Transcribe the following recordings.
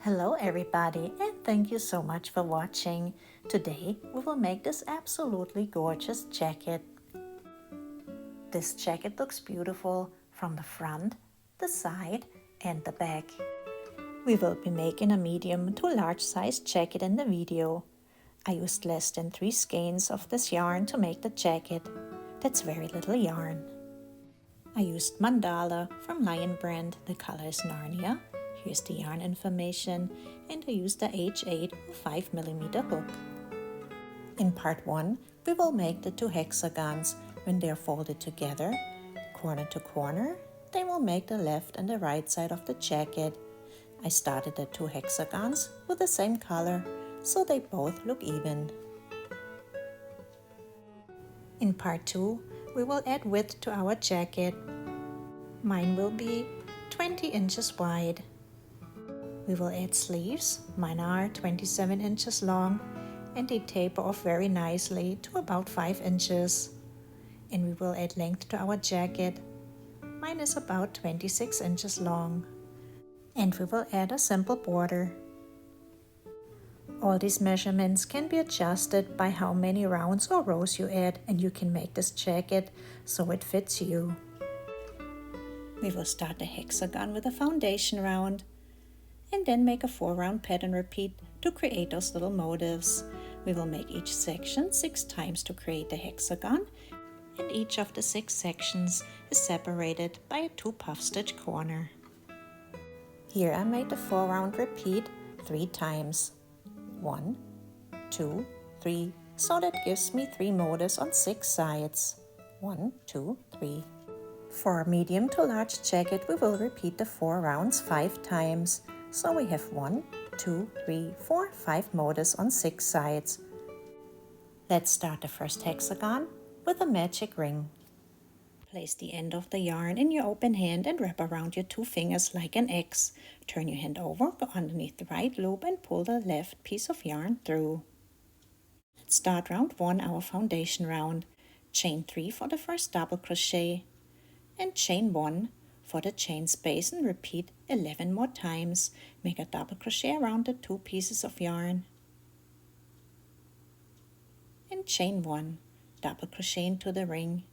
Hello everybody, and thank you so much for watching. Today we will make this absolutely gorgeous jacket. This jacket looks beautiful from the front, the side and the back. We will be making a medium to large size jacket in the video. I used less than 3 skeins of this yarn to make the jacket. That's very little yarn. I used Mandala from Lion brand, the color is Narnia. Here's the yarn information, and I used the H8 5mm hook. In part 1, we will make the 2 hexagons. When they are folded together, corner to corner, they will make the left and the right side of the jacket. I started the 2 hexagons with the same color, so they both look even. In part 2, we will add width to our jacket. Mine will be 20 inches wide. We will add sleeves. Mine are 27 inches long and they taper off very nicely to about 5 inches. And we will add length to our jacket. Mine is about 26 inches long. And we will add a simple border. All these measurements can be adjusted by how many rounds or rows you add, and you can make this jacket so it fits you. We will start the hexagon with a foundation round and then make a 4-round pattern repeat to create those little motifs. We will make each section 6 times to create the hexagon, and each of the 6 sections is separated by a 2 puff stitch corner. Here I made the 4-round repeat 3 times. 1, 2, 3, so that gives me 3 motifs on 6 sides. 1, 2, 3. For a medium to large jacket, we will repeat the 4 rounds 5 times. So we have 1, 2, 3, 4, 5 motifs on 6 sides. Let's start the first hexagon with a magic ring. Place the end of the yarn in your open hand and wrap around your 2 fingers like an X. Turn your hand over, go underneath the right loop and pull the left piece of yarn through. Let's start round 1, our foundation round. Chain 3 for the first double crochet and chain 1 for the chain space and repeat 11 more times. Make a double crochet around the 2 pieces of yarn and chain 1, double crochet into the ring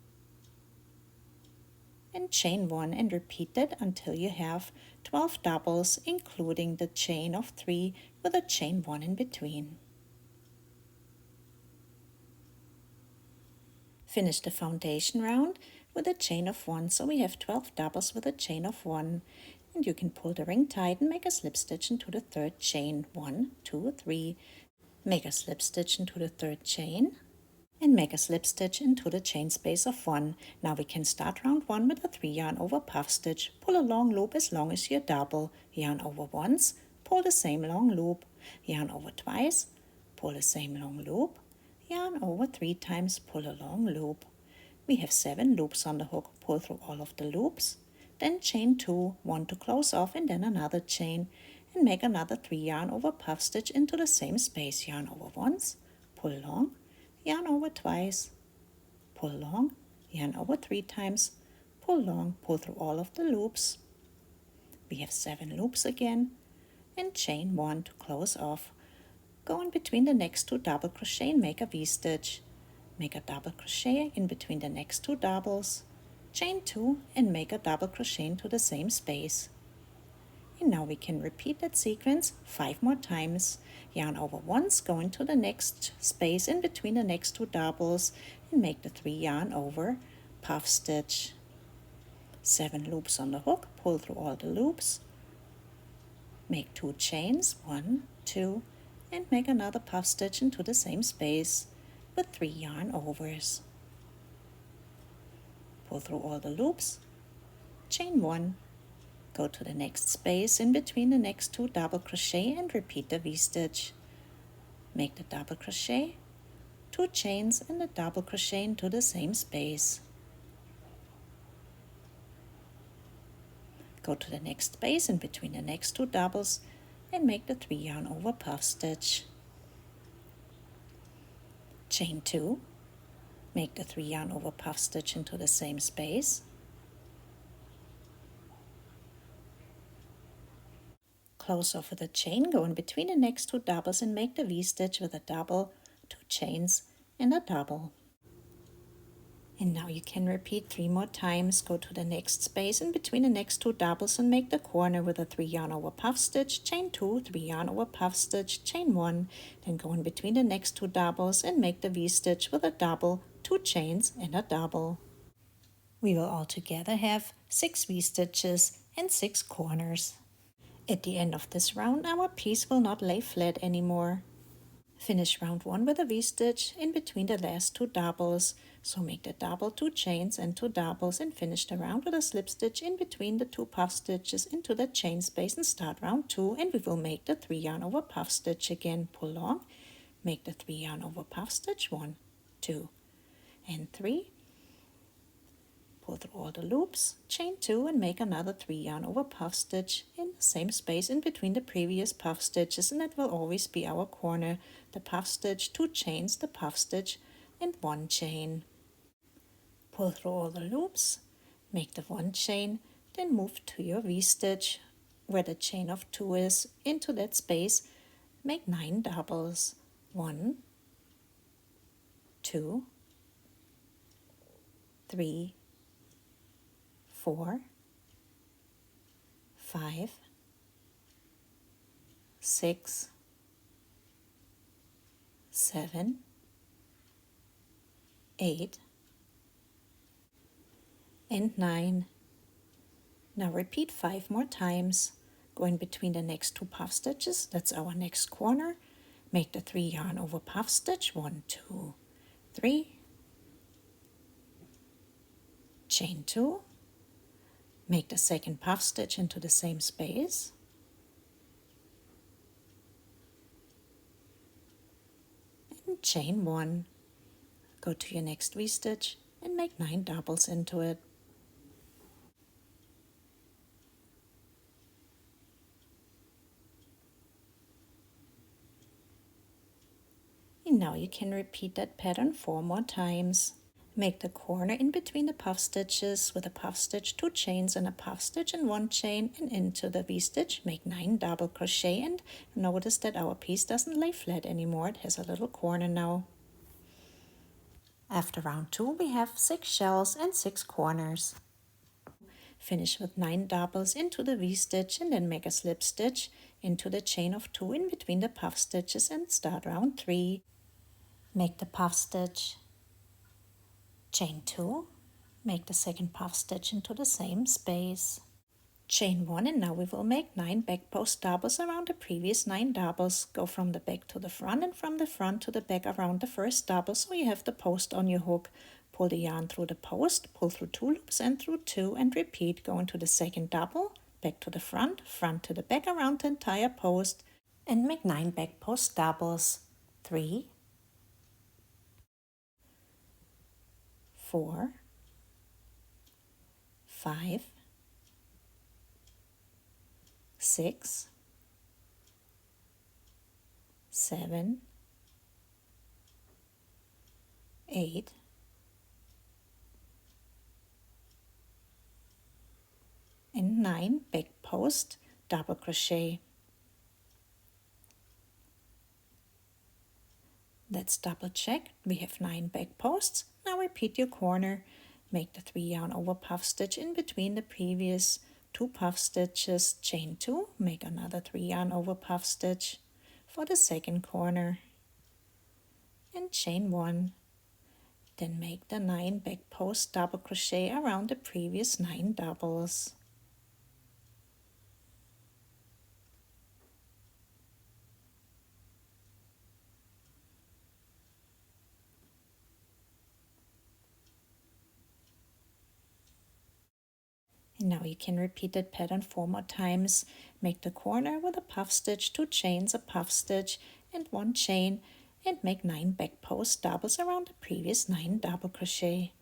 and chain 1 and repeat that until you have 12 doubles, including the chain of 3 with a chain 1 in between. Finish the foundation round with a chain of 1, so we have 12 doubles with a chain of 1, and you can pull the ring tight and make a slip stitch into the 3rd chain. 1, 2, 3. Make a slip stitch into the 3rd chain and make a slip stitch into the chain space of 1. Now we can start round 1 with a 3 yarn over puff stitch. Pull a long loop as long as your double. Yarn over once, pull the same long loop. Yarn over twice, pull the same long loop. Yarn over 3 times, pull a long loop. We have 7 loops on the hook. Pull through all of the loops, then chain 2, 1 to close off and then another chain, and make another 3 yarn over puff stitch into the same space. Yarn over once, pull long, yarn over twice, pull long, yarn over 3 times, pull long, pull through all of the loops. We have 7 loops again, and chain 1 to close off. Go in between the next 2 double crochet and make a V-stitch. Make a double crochet in between the next 2 doubles, chain 2 and make a double crochet into the same space. And now we can repeat that sequence 5 more times. Yarn over once, go into the next space in between the next 2 doubles and make the 3 yarn over puff stitch. 7 loops on the hook, pull through all the loops, make 2 chains, 1, 2, and make another puff stitch into the same space with 3 yarn overs. Pull through all the loops, chain 1, go to the next space in between the next 2 double crochet and repeat the V-stitch. Make the double crochet, 2 chains and the double crochet into the same space. Go to the next space in between the next 2 doubles and make the 3 yarn over puff stitch. Chain 2, make the 3 yarn over puff stitch into the same space. close over the chain, go in between the next 2 doubles and make the V-stitch with a double, 2 chains and a double. And now you can repeat 3 more times. Go to the next space in between the next 2 doubles and make the corner with a 3 yarn over puff stitch, chain 2, 3 yarn over puff stitch, chain 1, then go in between the next 2 doubles and make the V-stitch with a double, 2 chains and a double. We will altogether have 6 V-stitches and 6 corners. At the end of this round, our piece will not lay flat anymore. Finish round 1 with a V-stitch in between the last 2 doubles. So make the double, 2 chains and 2 doubles and finish the round with a slip stitch in between the 2 puff stitches into the chain space and start round 2, and we will make the 3 yarn over puff stitch again. Pull long, make the 3 yarn over puff stitch, 1, 2 and 3. Pull through all the loops, chain 2 and make another 3 yarn over puff stitch in the same space in between the previous puff stitches, and that will always be our corner. The puff stitch, 2 chains, the puff stitch and 1 chain. Pull through all the loops, make the 1 chain, then move to your V-stitch where the chain of 2 is, into that space, make 9 doubles. 1, 2, 3, 4, 5, 6, 7, 8, and 9. Now repeat 5 more times. Go in between the next 2 puff stitches, that's our next corner. Make the 3 yarn over puff stitch, 1, 2, 3. Chain 2. Make the second puff stitch into the same space. And chain 1. Go to your next V-stitch and make 9 doubles into it. And now you can repeat that pattern 4 more times. Make the corner in between the puff stitches with a puff stitch, 2 chains and a puff stitch and 1 chain, and into the V-stitch make 9 double crochet, and notice that our piece doesn't lay flat anymore. It has a little corner now. After round 2 we have 6 shells and 6 corners. Finish with 9 doubles into the V-stitch and then make a slip stitch into the chain of 2 in between the puff stitches and start round 3. Make the puff stitch, chain 2, make the second puff stitch into the same space. Chain 1, and now we will make 9 back post doubles around the previous 9 doubles. Go from the back to the front and from the front to the back around the first double, so you have the post on your hook. Pull the yarn through the post, pull through 2 loops and through 2, and repeat. Go into the second double, back to the front, front to the back around the entire post, and make 9 back post doubles. 3, 4, 5, 6, 7, 8, and 9 back post double crochet. Let's double check. We have 9 back posts. Now repeat your corner. Make the 3 yarn over puff stitch in between the previous 2 puff stitches, chain 2, make another 3 yarn over puff stitch for the second corner, and chain 1. Then make the 9 back post double crochet around the previous 9 doubles. And now you can repeat that pattern 4 more times. Make the corner with a puff stitch, 2 chains, a puff stitch and 1 chain, and make 9 back post doubles around the previous 9 double crochet.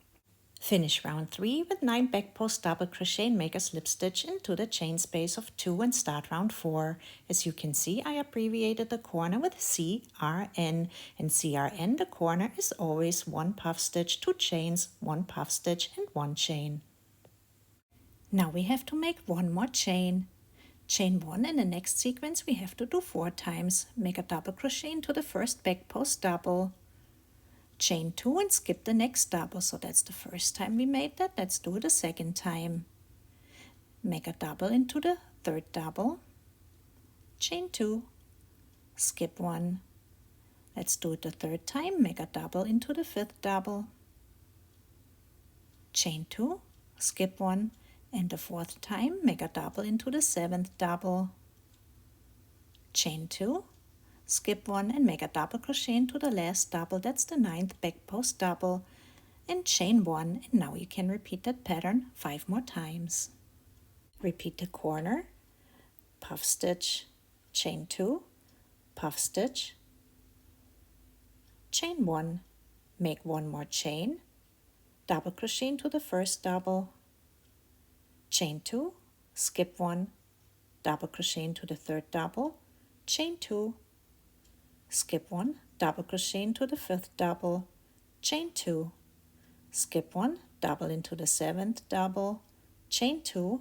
Finish round 3 with 9 back post double crochet and make a slip stitch into the chain space of 2 and start round 4. As you can see, I abbreviated the corner with CRN, and CRN, the corner, is always 1 puff stitch, 2 chains, 1 puff stitch and 1 chain. Now we have to make 1 more chain. Chain 1. In the next sequence we have to do 4 times. Make a double crochet into the first back post double, chain 2 and skip the next double. So that's the first time we made that. Let's do it a second time. Make a double into the third double, chain 2, skip 1. Let's do it the third time. Make a double into the fifth double, chain 2, skip 1, and the fourth time make a double into the seventh double, chain 2, skip 1, and make a double crochet into the last double. That's the 9th back post double, and chain 1. And now you can repeat that pattern 5 more times. Repeat the corner, puff stitch, chain 2, puff stitch, chain 1, make 1 more chain, double crochet into the first double, chain 2, skip 1, double crochet into the third double, chain 2, skip 1, double crochet into the fifth double, chain 2, skip 1, double into the seventh double, chain 2,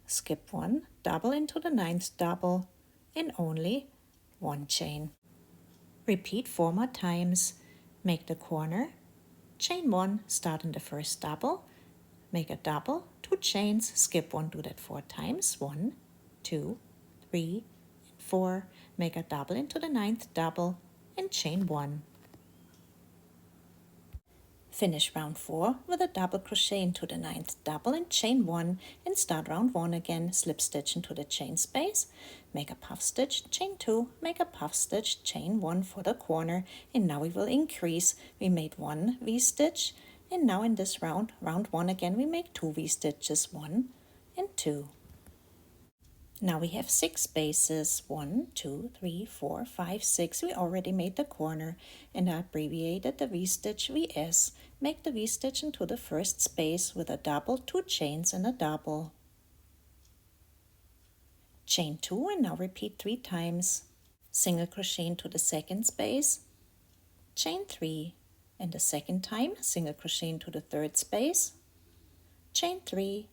skip 1, double into the 9th double, and only 1 chain. Repeat 4 more times. Make the corner, chain 1, start in the first double, make a double, 2 chains, skip 1, do that 4 times, 1, 2, 3, and 4, make a double into the 9th double, and chain 1. Finish round 4 with a double crochet into the 9th double and chain 1, and start round 1 again, slip stitch into the chain space, make a puff stitch, chain 2, make a puff stitch, chain 1 for the corner, and now we will increase. We made 1 V-stitch, and now in this round 1 again, we make 2 V-stitches, 1 and 2. Now we have 6 spaces, 1, 2, 3, 4, 5, 6. We already made the corner, and I abbreviated the V-stitch VS. Make the V-stitch into the first space with a double, 2 chains and a double. Chain 2, and now repeat 3 times. Single crochet into the second space, chain 3, and the second time single crochet into the third space, chain 3,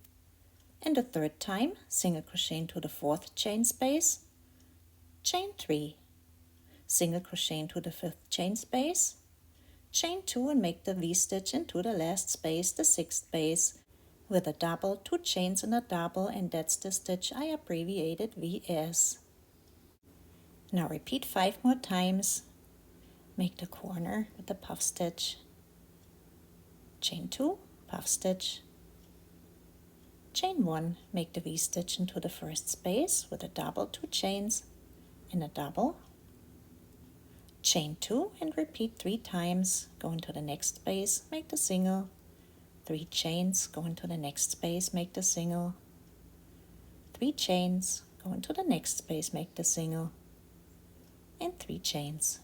and the third time single crochet into the fourth chain space, chain 3, single crochet into the fifth chain space, chain 2, and make the V-stitch into the last space, the 6th space, with a double, 2 chains and a double, and that's the stitch I abbreviated VS. Now repeat 5 more times. Make the corner with the puff stitch, chain 2, puff stitch, chain 1, make the V-stitch into the first space with a double, 2 chains and a double, chain 2, and repeat 3 times. Go into the next space, make the single, 3 chains, go into the next space, make the single, 3 chains, go into the next space, make the single, and 3 chains.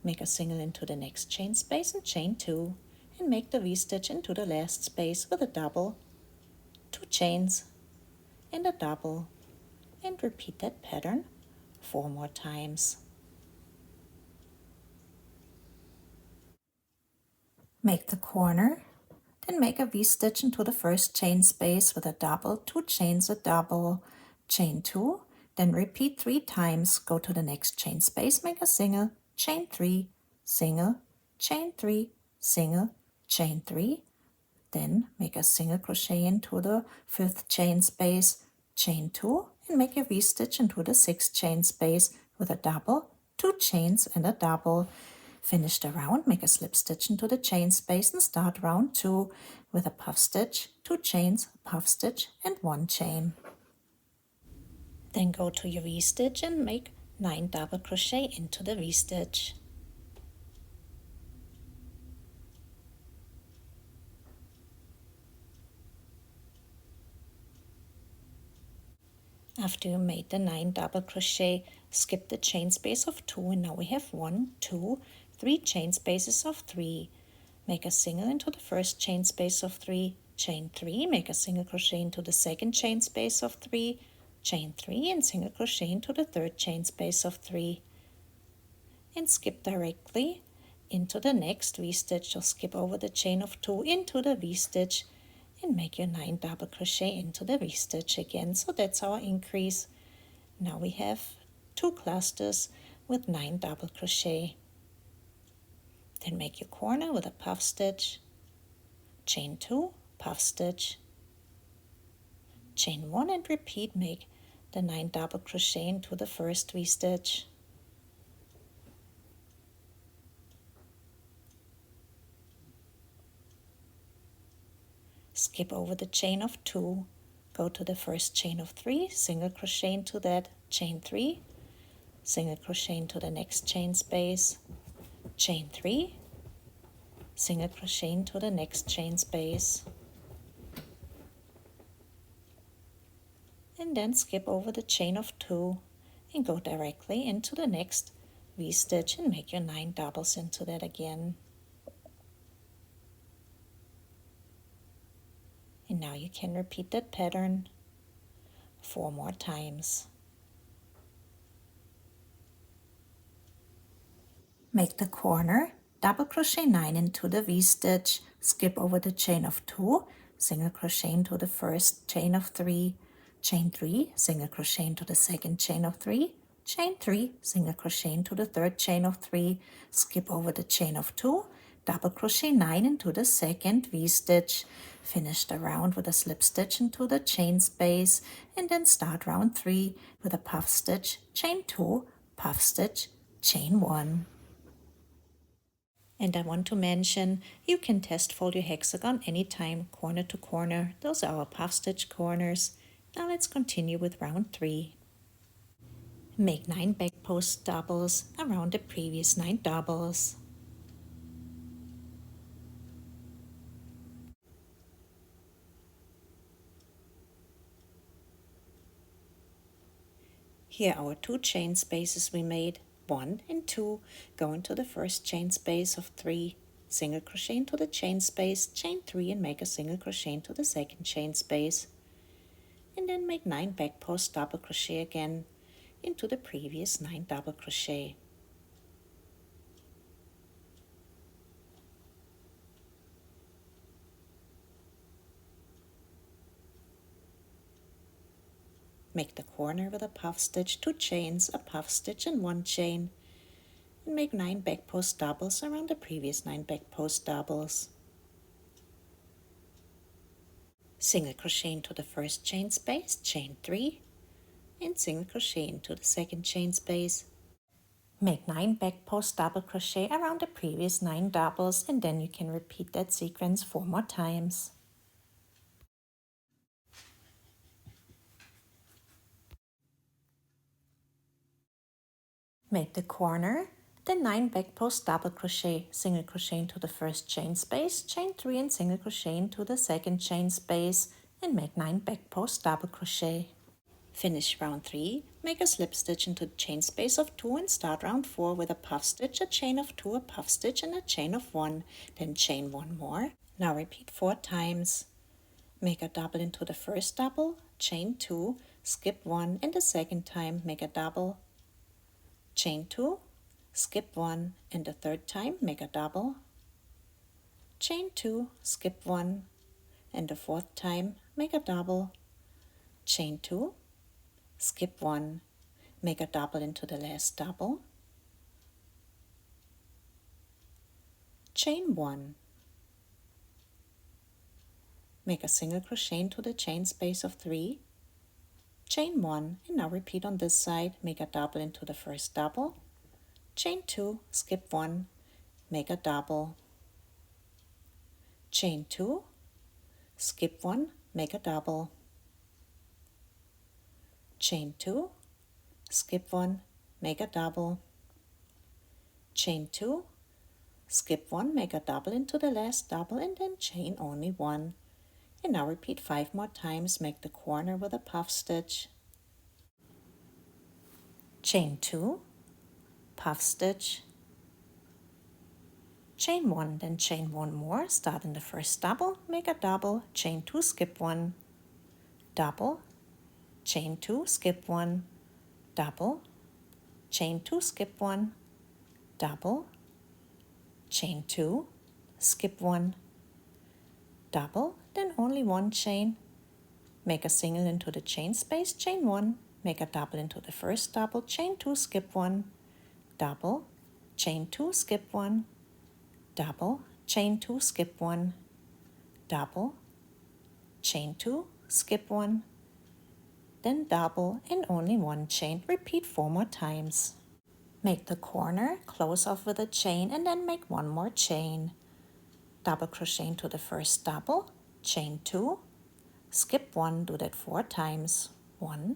Make a single into the next chain space and chain 2, and make the V-stitch into the last space with a double, 2 chains and a double, and repeat that pattern 4 more times. Make the corner, then make a V-stitch into the first chain space with a double, 2 chains, a double, chain 2, then repeat 3 times. Go to the next chain space, make a single, chain 3, single, chain 3, single, chain 3, then make a single crochet into the 5th chain space, chain 2, and make a V-stitch into the 6th chain space with a double, 2 chains and a double. Finish the round, make a slip stitch into the chain space, and start round 2 with a puff stitch, 2 chains, puff stitch, and 1 chain. Then go to your V-stitch and make 9 double crochet into the V-stitch. After you made the 9 double crochet, skip the chain space of 2, and now we have 1, 2, 3 chain spaces of 3. Make a single into the first chain space of 3, chain 3, make a single crochet into the second chain space of 3, chain 3, and single crochet into the third chain space of 3. And skip directly into the next V-stitch, or skip over the chain of 2 into the V-stitch and make your 9 double crochet into the V-stitch again. So that's our increase. Now we have 2 clusters with 9 double crochet. Then make your corner with a puff stitch, chain 2, puff stitch, chain 1, and repeat. Make the 9 double crochet into the first V-stitch. Skip over the chain of 2, go to the first chain of 3, single crochet into that, chain 3, single crochet into the next chain space, chain 3, single crochet into the next chain space, and then skip over the chain of 2 and go directly into the next V-stitch and make your 9 doubles into that again. And now you can repeat that pattern 4 more times. Make the corner, double crochet 9 into the V-stitch, skip over the chain of 2, single crochet into the first chain of 3, chain 3, single crochet into the second chain of 3, chain 3, single crochet into the third chain of 3, skip over the chain of 2, double crochet 9 into the second V-stitch, finish the round with a slip stitch into the chain space, and then start round 3 with a puff stitch, chain 2, puff stitch, chain 1. And I want to mention, you can test fold your hexagon anytime, corner to corner. Those are our puff stitch corners. Now let's continue with round 3. Make 9 back post doubles around the previous 9 doubles. Here are our 2 chain spaces we made. 1 and 2, go into the first chain space of 3, single crochet into the chain space, chain 3, and make a single crochet into the second chain space. And then make 9 back post double crochet again into the previous 9 double crochet. Make the corner with a puff stitch, 2 chains, a puff stitch, and 1 chain, and make 9 back post doubles around the previous 9 back post doubles. Single crochet into the first chain space, chain 3, and single crochet into the second chain space. Make 9 back post double crochet around the previous 9 doubles, and then you can repeat that sequence 4 more times. Make the corner, then 9 back post double crochet, single crochet into the first chain space, chain 3, and single crochet into the second chain space, and make 9 back post double crochet. Finish round 3, make a slip stitch into the chain space of 2 and start round 4 with a puff stitch, a chain of 2, a puff stitch, and a chain of 1, then chain 1 more. Now repeat 4 times. Make a double into the first double, chain 2, skip 1, and the second time make a double, chain 2, skip 1, and the third time make a double, chain 2, skip 1, and the fourth time make a double, chain 2, skip 1, make a double into the last double, chain 1, make a single crochet into the chain space of 3, chain 1, and now repeat on this side, make a double into the first double, chain 2, skip 1, make a double, chain 2, skip 1, make a double, chain 2, skip 1, make a double, chain 2, skip 1, make a double into the last double, and then chain only 1. And now repeat 5 more times, make the corner with a puff stitch, chain 2, puff stitch, chain 1, then chain 1 more, start in the first double, make a double, chain 2, skip 1, double, chain 2, skip 1, double, chain 2, skip 1, double, chain 2, skip 1, double, then only one chain, make a single into the chain space, chain 1, make a double into the first double, chain 2, skip 1, double, chain 2, skip 1, double, chain 2, skip 1, double, chain 2, skip 1, then double and only one chain. Repeat 4 more times. Make the corner, close off with a chain, and then make one more chain. Double crochet into the first double, chain 2, skip 1, do that 4 times. 1,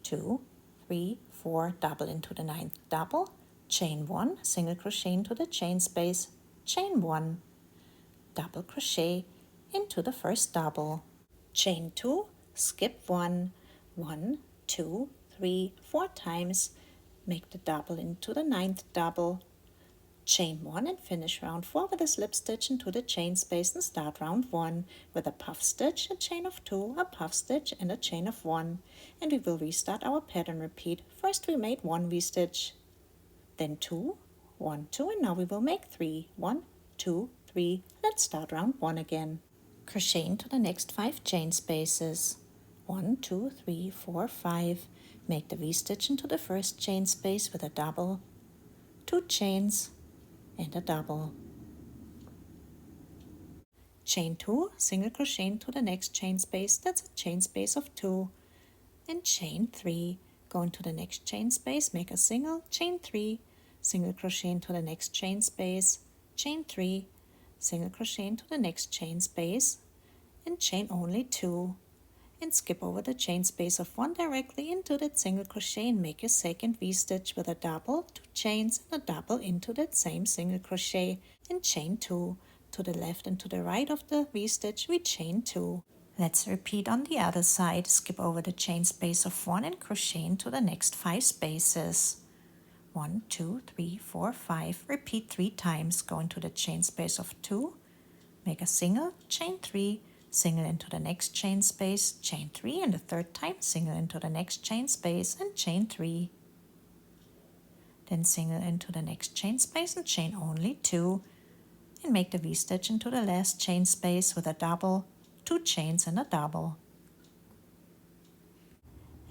2, 3, 4, double into the 9th double, chain 1, single crochet into the chain space, chain 1, double crochet into the first double, chain 2, skip 1, 1, 2, 3, 4 times, make the double into the 9th double, chain 1 and finish round 4 with a slip stitch into the chain space and start round 1 with a puff stitch, a chain of 2, a puff stitch and a chain of 1, and we will restart our pattern repeat. First we made 1 V-stitch, then 2, 1, 2, and now we will make 3, 1, 2, 3. Let's start round 1 again. Crochet into the next 5 chain spaces, 1, 2, 3, 4, 5, make the V-stitch into the first chain space with a double, 2 chains and a double, chain 2, single crochet into the next chain space, that's a chain space of 2, and chain 3, go into the next chain space, make a single, chain 3, single crochet into the next chain space, chain 3, single crochet into the next chain space, and chain only 2, and skip over the chain space of 1 directly into that single crochet and make your second V-stitch with a double, 2 chains and a double into that same single crochet, and chain 2. To the left and to the right of the V-stitch we chain 2. Let's repeat on the other side. Skip over the chain space of 1 and crochet into the next 5 spaces. 1, 2, 3, 4, 5. Repeat 3 times. Go into the chain space of 2, make a single, chain 3, single into the next chain space, chain 3, and the third time single into the next chain space and chain 3. Then single into the next chain space and chain only 2, and make the V-stitch into the last chain space with a double, 2 chains and a double.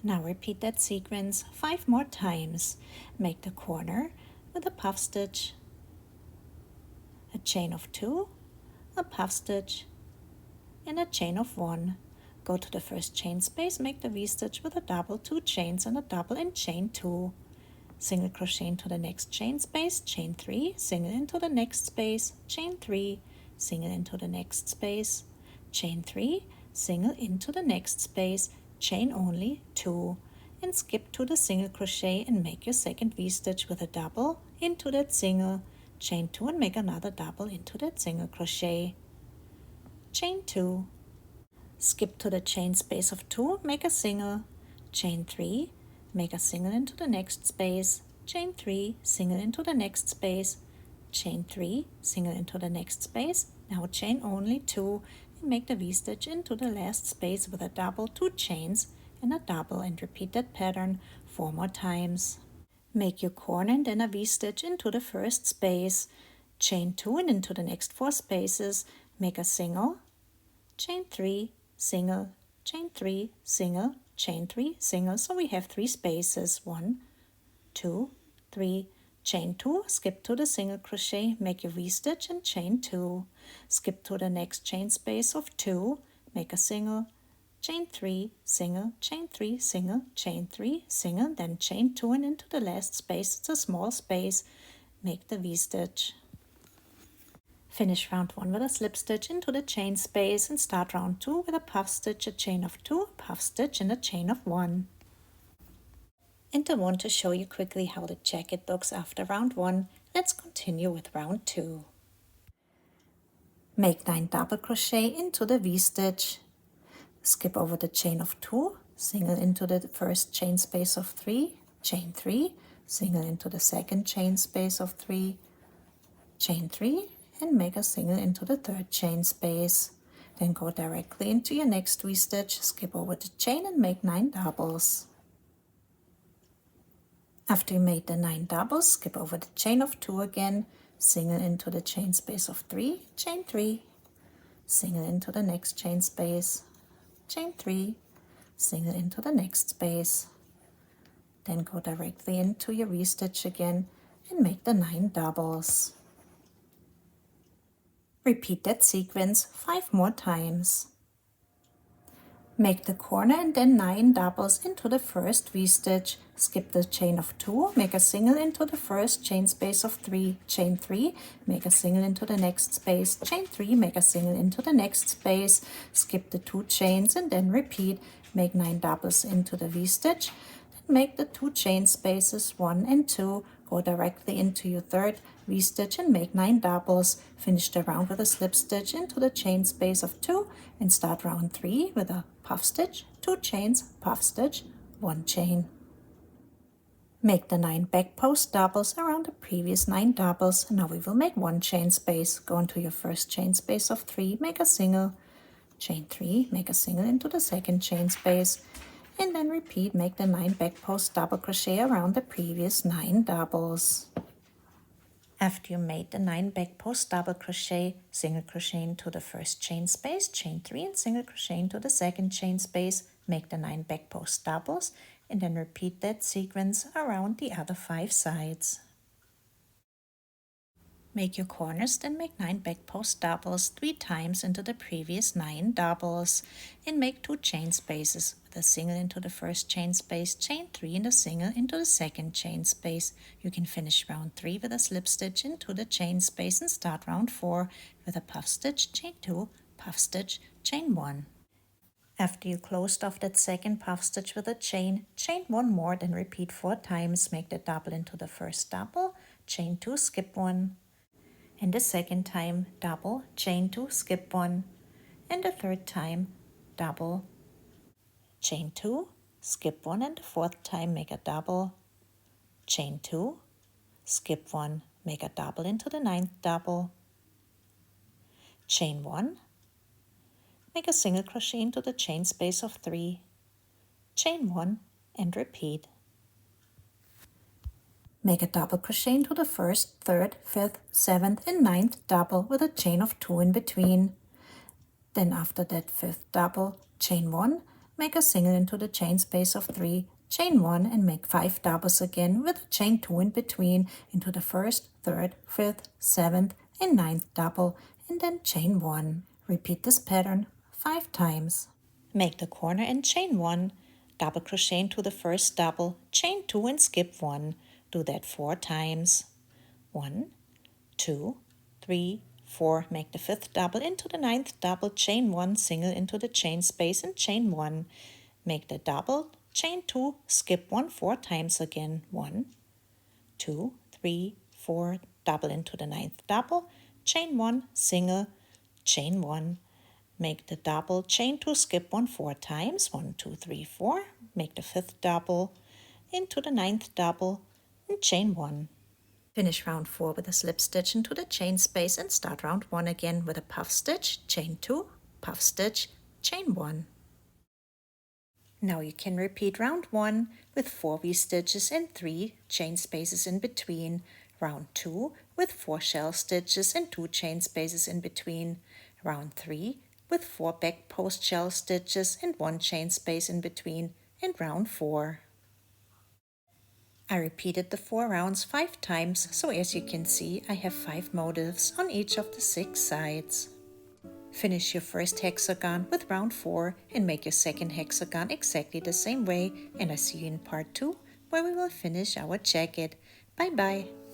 Now repeat that sequence 5 more times. Make the corner with a puff stitch, a chain of 2, a puff stitch, and a chain of 1. Go to the first chain space, make the V-stitch with a double, 2 chains and a double, and chain 2. Single crochet into the next chain space, chain 3, single into the next space, chain 3, single into the next space, chain 3, single into the next space, chain only 2, and skip to the single crochet and make your second V-stitch with a double into that single, chain 2 and make another double into that single crochet, chain 2, skip to the chain space of 2, make a single, chain 3, make a single into the next space, chain 3, single into the next space, chain 3, single into the next space, now chain only 2, and make the V-stitch into the last space with a double, 2 chains and a double, and repeat that pattern 4 more times. Make your corner and then a V-stitch into the first space, chain 2 and into the next 4 spaces, make a single, chain 3, single, chain 3, single, chain 3, single, so we have 3 spaces, 1, 2, 3, chain 2, skip to the single crochet, make your V-stitch and chain 2, skip to the next chain space of 2, make a single, chain 3, single, chain 3, single, chain 3, single, then chain 2 and into the last space, it's a small space, make the V-stitch. Finish round 1 with a slip stitch into the chain space and start round 2 with a puff stitch, a chain of 2, puff stitch and a chain of 1. And I want to show you quickly how the jacket looks after round 1. Let's continue with round 2. Make 9 double crochet into the V-stitch. Skip over the chain of 2, single into the first chain space of 3, chain 3, single into the second chain space of 3, chain 3, and make a single into the third chain space. Then go directly into your next V-stitch, skip over the chain and make 9 doubles. After you made the 9 doubles, skip over the chain of 2 again, single into the chain space of 3, chain 3, single into the next chain space, chain 3, single into the next space, then go directly into your V-stitch again and make the 9 doubles. Repeat that sequence 5 more times. Make the corner and then 9 doubles into the first V-stitch. Skip the chain of 2, make a single into the first chain space of 3, chain 3, make a single into the next space, chain 3, make a single into the next space, skip the 2 chains and then repeat. Make 9 doubles into the V-stitch, then make the 2 chain spaces 1 and 2, go directly into your third V-stitch and make 9 doubles. Finish the round with a slip stitch into the chain space of 2 and start round 3 with a puff stitch, 2 chains, puff stitch, 1 chain. Make the 9 back post doubles around the previous 9 doubles. Now we will make 1 chain space. Go into your first chain space of 3, make a single, chain 3, make a single into the second chain space, and then repeat. Make the 9 back post double crochet around the previous 9 doubles. After you made the 9 back post double crochet, single crochet into the first chain space, chain 3 and single crochet into the second chain space, make the 9 back post doubles, and then repeat that sequence around the other 5 sides. Make your corners, then make 9 back post doubles 3 times into the previous 9 doubles, and make 2 chain spaces with a single into the first chain space, chain 3 and a single into the second chain space. You can finish round 3 with a slip stitch into the chain space and start round 4 with a puff stitch, chain 2, puff stitch, chain 1. After you closed off that second puff stitch with a chain 1 more, then repeat 4 times. Make the double into the first double, chain 2, skip 1. And the second time, double, chain 2, skip 1. And the third time, double, chain 2, skip 1. And the fourth time, make a double, chain 2, skip 1, make a double into the 9th double, chain 1, make a single crochet into the chain space of 3, chain 1, and repeat. Make a double crochet into the first, third, fifth, 7th and 9th double with a chain of 2 in between. Then after that 5th double, chain 1, make a single into the chain space of 3, chain 1 and make 5 doubles again with a chain 2 in between into the first, third, 5th, 7th and 9th double, and then chain 1. Repeat this pattern 5 times. Make the corner and chain 1, double crochet into the first double, chain 2 and skip 1. Do that 4 times. 1, 2, 3, 4. Make the 5th double into the 9th double, chain 1, single into the chain space and chain 1. Make the double, chain 2, skip 1 4 times again. 1, 2, 3, 4. Double into the 9th double, chain 1, single, chain 1. Make the double, chain 2, skip 1 4 times. 1, 2, 3, 4. Make the 5th double into the 9th double, and chain 1. Finish round 4 with a slip stitch into the chain space and start round 1 again with a puff stitch, chain 2, puff stitch, chain 1. Now you can repeat round 1 with 4 V-stitches and 3 chain spaces in between, round 2 with 4 shell stitches and 2 chain spaces in between, round 3 with 4 back post shell stitches and 1 chain space in between, and round 4. I repeated the 4 rounds 5 times, so as you can see I have 5 motifs on each of the 6 sides. Finish your first hexagon with round 4 and make your second hexagon exactly the same way, and I see you in part 2 where we will finish our jacket. Bye bye!